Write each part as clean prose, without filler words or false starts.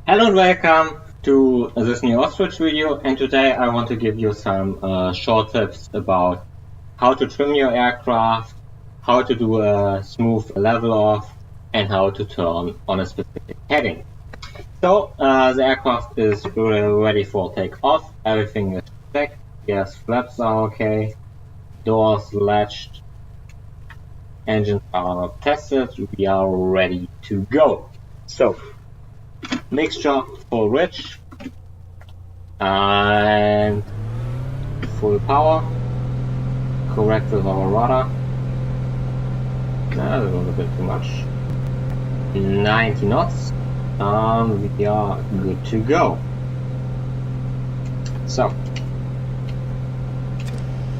Hello and welcome to this new Ostrich video, and today I want to give you some short tips about how to trim your aircraft, how to do a smooth level off, and how to turn on a specific heading. So the aircraft is ready for takeoff, everything is checked, yes, flaps are okay, doors latched, engines are tested, we are ready to go. So mixture full rich and full power, correct with our rudder. That was a little bit too much. 90 knots. We are good to go. So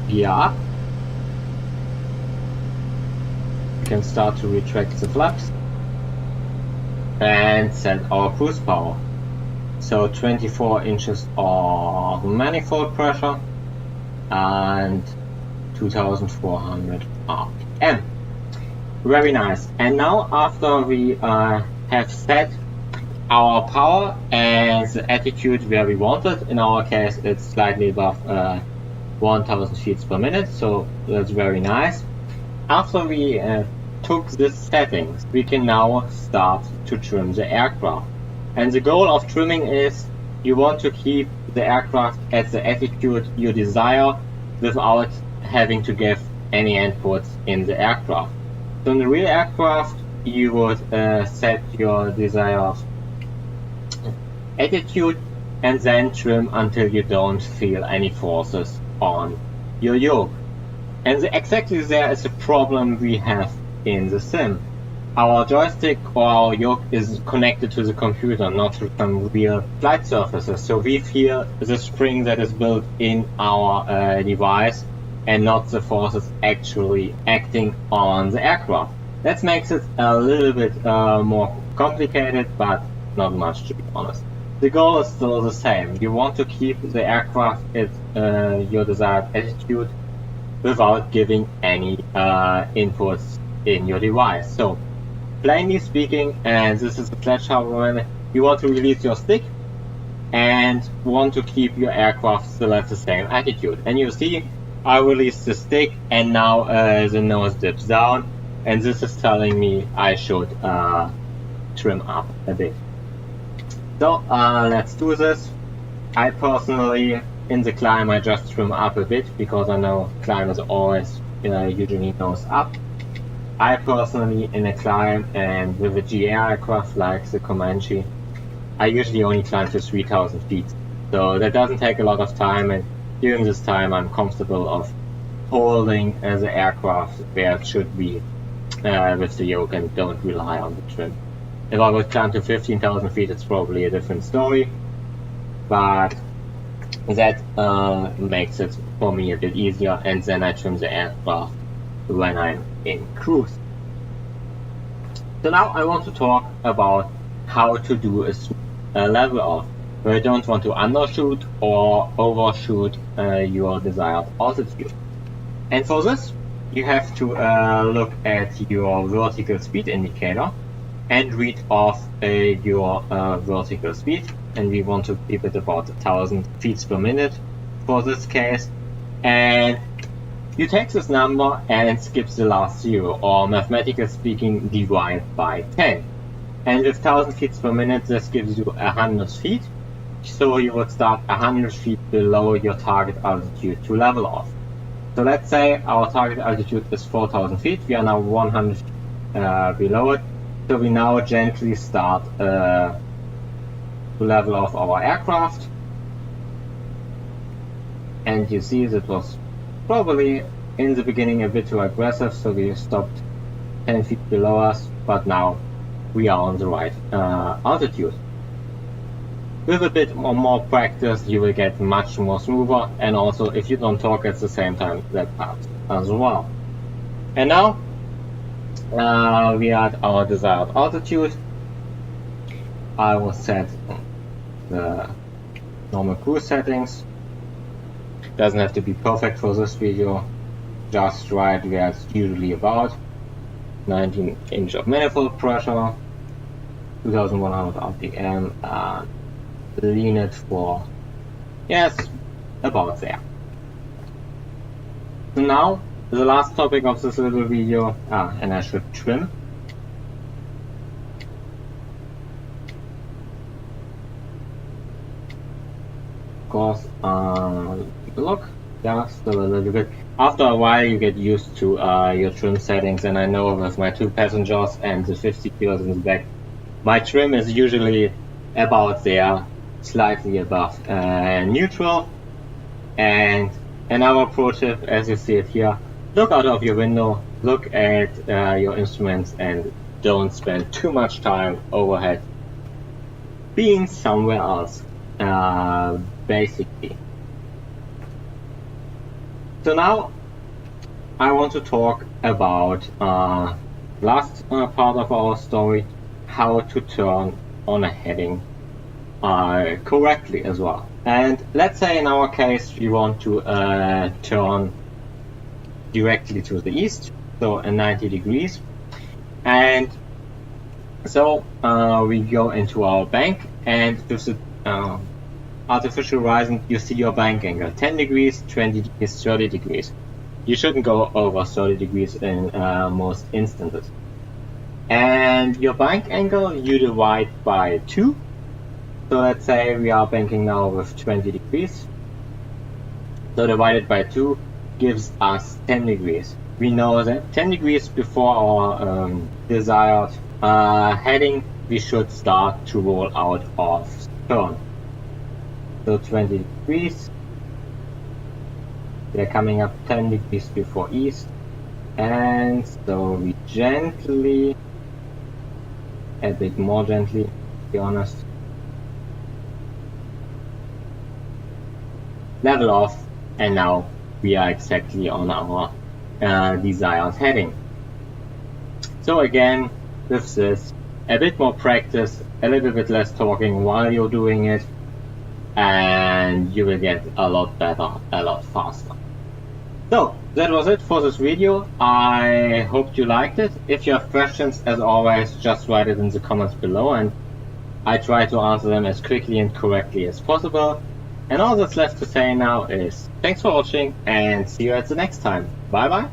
gear up. We can start to retract the flaps and set our cruise power. So 24 inches of manifold pressure and 2400 RPM. Very nice. And now after we have set our power and the attitude where we want it, in our case it's slightly above 1000 feet per minute, so that's very nice. After we took these settings, we can now start to trim the aircraft. And the goal of trimming is you want to keep the aircraft at the attitude you desire without having to give any inputs in the aircraft. So in the real aircraft, you would set your desired attitude and then trim until you don't feel any forces on your yoke. And exactly there is a problem we have in the sim. Our joystick or our yoke is connected to the computer, not to some real flight surfaces. So we feel the spring that is built in our device and not the forces actually acting on the aircraft. That makes it a little bit more complicated, but not much, to be honest. The goal is still the same. You want to keep the aircraft at your desired attitude without giving any inputs in your device. So plainly speaking, and this is the sledgehammer, you want to release your stick and want to keep your aircraft still at the same attitude. And you see, I released the stick and now the nose dips down, and this is telling me I should trim up a bit. So let's do this. I personally, in the climb, I just trim up a bit because I know climb is always usually nose up. I personally, in a climb and with a GA aircraft like the Comanche, I usually only climb to 3000 feet. So that doesn't take a lot of time, and during this time I'm comfortable of holding the aircraft where it should be with the yoke and don't rely on the trim. If I would climb to 15,000 feet, it's probably a different story, but that makes it for me a bit easier, and then I trim the aircraft when I'm in cruise. So now I want to talk about how to do a level off where you don't want to undershoot or overshoot your desired altitude. And for this, you have to look at your vertical speed indicator and read off your vertical speed, and we want to keep it about 1000 feet per minute for this case. And you take this number and skip the last zero, or mathematically speaking, divide by 10. And with 1000 feet per minute, this gives you 100 feet. So you would start 100 feet below your target altitude to level off. So let's say our target altitude is 4000 feet. We are now 100 feet below it. So we now gently start to level off our aircraft. And you see that was probably in the beginning a bit too aggressive, so we stopped 10 feet below us, but now we are on the right altitude. With a bit more practice, you will get much more smoother, and also if you don't talk at the same time, that helps as well. And now we are at our desired altitude. I will set the normal cruise settings. Doesn't have to be perfect for this video, just right where it's usually about. 19 inch of manifold pressure, 2100 RPM, lean it for, yes, about there. So now, the last topic of this little video, and I should trim. Of course, take a look. Yeah, still a little bit. After a while, you get used to your trim settings, and I know with my 2 passengers and the 50 kilos in the back, my trim is usually about there, slightly above neutral. And another pro tip, as you see it here, look out of your window, look at your instruments, and don't spend too much time overhead being somewhere else, basically. So now I want to talk about last part of our story, how to turn on a heading correctly as well. And let's say in our case we want to turn directly to the east, so 90 degrees. And so we go into our bank, and with the artificial horizon you see your bank angle, 10 degrees, 20 degrees, 30 degrees. You shouldn't go over 30 degrees in most instances. And your bank angle you divide by 2. So let's say we are banking now with 20 degrees. So divided by 2 gives us 10 degrees. We know that 10 degrees before our desired heading, we should start to roll out of turn. So 20 degrees. They're coming up 10 degrees before east. And so we gently, a bit more gently, to be honest, level off, and now we are exactly on our desired heading. So again, with this, a bit more practice, a little bit less talking while you're doing it, and you will get a lot better, a lot faster. So that was it for this video. I hope you liked it. If you have questions, as always, just write it in the comments below, and I try to answer them as quickly and correctly as possible. And all that's left to say now is thanks for watching, and see you at the next time. Bye bye.